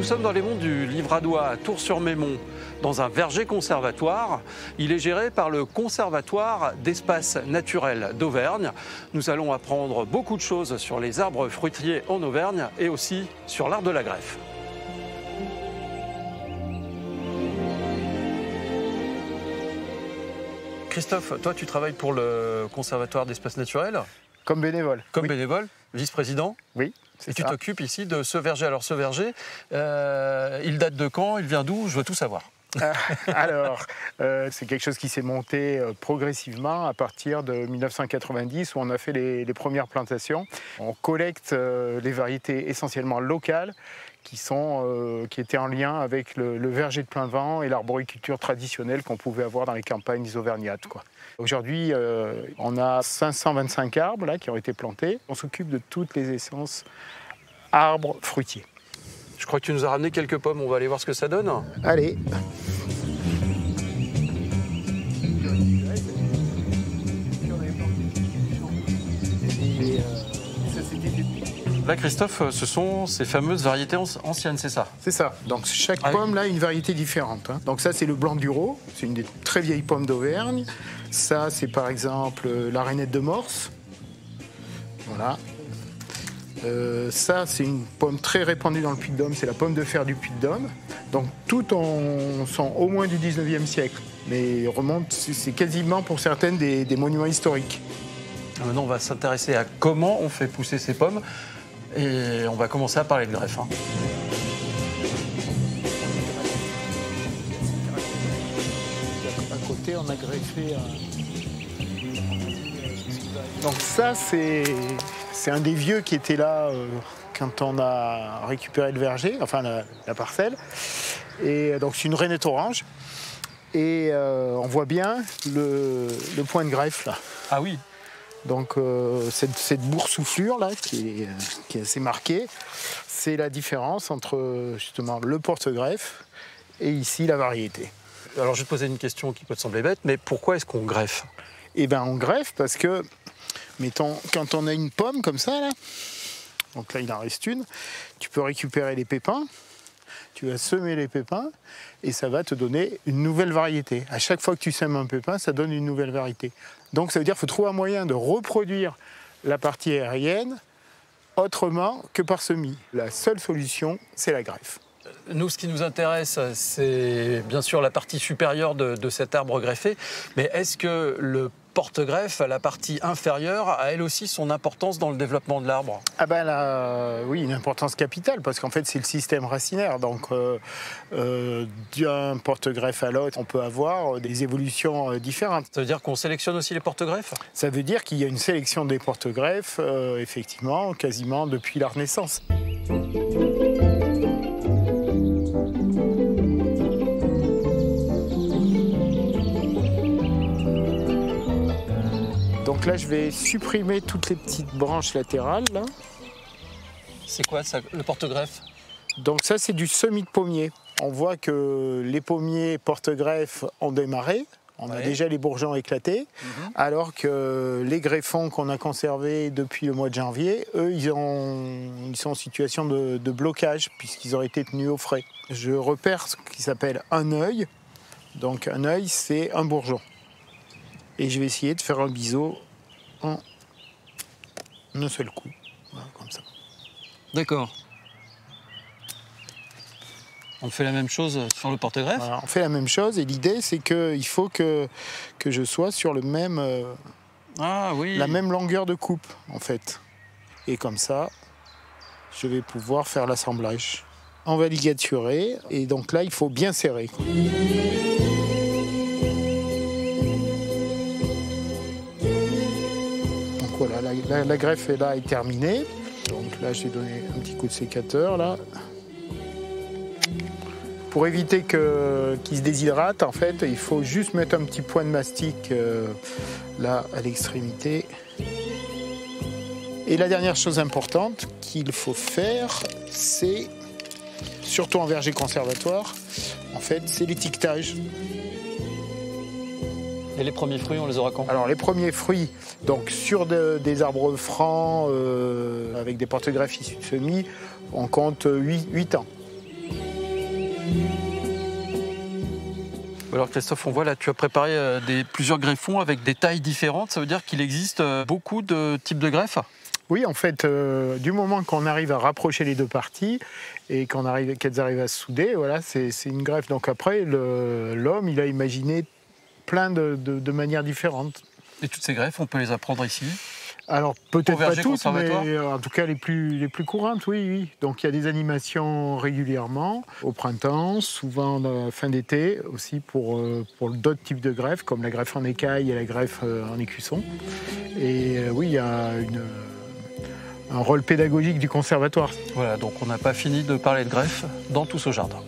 Nous sommes dans les monts du Livradois à Tours-sur-Mémont, dans un verger conservatoire. Il est géré par le Conservatoire d'espaces naturels d'Auvergne. Nous allons apprendre beaucoup de choses sur les arbres fruitiers en Auvergne et aussi sur l'art de la greffe. Christophe, toi tu travailles pour le Conservatoire d'espaces naturels? Comme bénévole. Comme oui. Bénévole, vice-président? Oui. Et tu t'occupes ici de ce verger. Alors ce verger, il date de quand? Il vient d'où? Je veux tout savoir. C'est quelque chose qui s'est monté progressivement à partir de 1990 où on a fait les premières plantations. On collecte les variétés essentiellement locales qui étaient en lien avec le verger de plein vent et l'arboriculture traditionnelle qu'on pouvait avoir dans les campagnes auvergnates. Aujourd'hui, on a 525 arbres là, qui ont été plantés. On s'occupe de toutes les essences arbres fruitiers. Je crois que tu nous as ramené quelques pommes, on va aller voir ce que ça donne. Allez. Là, Christophe, ce sont ces fameuses variétés anciennes, c'est ça? C'est ça. Donc chaque pomme là a une variété différente. Donc ça, c'est le blanc du Rau. C'est une des très vieilles pommes d'Auvergne. Ça, c'est par exemple la rainette de Morse. Voilà. Ça, c'est une pomme très répandue dans le Puy-de-Dôme, c'est la pomme de fer du Puy-de-Dôme. Donc toutes sont au moins du 19e siècle, mais remontent, c'est quasiment pour certaines des monuments historiques. Maintenant, on va s'intéresser à comment on fait pousser ces pommes et on va commencer à parler de greffe. À côté, on a greffé Donc ça, c'est un des vieux qui était là quand on a récupéré le verger, enfin la parcelle. Et donc c'est une rainette orange. Et on voit bien le point de greffe là. Ah oui. Donc cette boursouflure là qui est assez marquée, c'est la différence entre justement le porte-greffe et ici la variété. Alors je vais te poser une question qui peut te sembler bête, mais pourquoi est-ce qu'on greffe? Eh bien on greffe parce que, mettons, quand on a une pomme comme ça, là, donc là il en reste une, tu peux récupérer les pépins, tu vas semer les pépins et ça va te donner une nouvelle variété. À chaque fois que tu sèmes un pépin, ça donne une nouvelle variété. Donc ça veut dire qu'il faut trouver un moyen de reproduire la partie aérienne autrement que par semis. La seule solution, c'est la greffe. Nous, ce qui nous intéresse, c'est bien sûr la partie supérieure de cet arbre greffé, mais est-ce que le porte-greffe, la partie inférieure, a elle aussi son importance dans le développement de l'arbre? Ah ben là, oui, une importance capitale, parce qu'en fait c'est le système racinaire. Donc d'un porte-greffe à l'autre, on peut avoir des évolutions différentes. Ça veut dire qu'on sélectionne aussi les porte-greffes? Ça veut dire qu'il y a une sélection des porte-greffes, effectivement, quasiment depuis la Renaissance. Donc là, je vais supprimer toutes les petites branches latérales. Là. C'est quoi ça, le porte-greffe? Donc ça, c'est du semis de pommier. On voit que les pommiers porte-greffe ont démarré. On a déjà les bourgeons éclatés, alors que les greffons qu'on a conservés depuis le mois de janvier, eux, ils sont en situation de blocage, puisqu'ils auraient été tenus au frais. Je repère ce qui s'appelle un œil. Donc un œil, c'est un bourgeon. Et je vais essayer de faire un biseau en un seul coup, voilà, comme ça. D'accord. On fait la même chose sur le porte-greffe? Voilà, on fait la même chose et l'idée c'est qu'il faut que je sois sur le même, la même longueur de coupe en fait. Et comme ça, je vais pouvoir faire l'assemblage. On va ligaturer et donc là il faut bien serrer, quoi. Voilà, la greffe est là, est terminée. Donc là, j'ai donné un petit coup de sécateur là. Pour éviter qu'il se déshydrate, en fait, il faut juste mettre un petit point de mastic là à l'extrémité. Et la dernière chose importante qu'il faut faire, c'est, surtout en verger conservatoire, en fait, c'est l'étiquetage. Et les premiers fruits, on les aura quand? Alors les premiers fruits, donc sur des arbres francs avec des porte-greffes issus de semis, on compte 8 ans. Alors Christophe, on voit là, tu as préparé plusieurs greffons avec des tailles différentes. Ça veut dire qu'il existe beaucoup de types de greffes? Oui, en fait, du moment qu'on arrive à rapprocher les deux parties et qu'elles arrivent à se souder, voilà, c'est une greffe. Donc après, l'homme, il a imaginé plein de manières différentes. Et toutes ces greffes, on peut les apprendre ici? Alors peut-être pas toutes, mais en tout cas les plus courantes, oui. Donc il y a des animations régulièrement, au printemps, souvent à la fin d'été, aussi pour d'autres types de greffes, comme la greffe en écaille et la greffe en écusson. Et oui, il y a un rôle pédagogique du conservatoire. Voilà, donc on n'a pas fini de parler de greffe dans Tous au Jardin.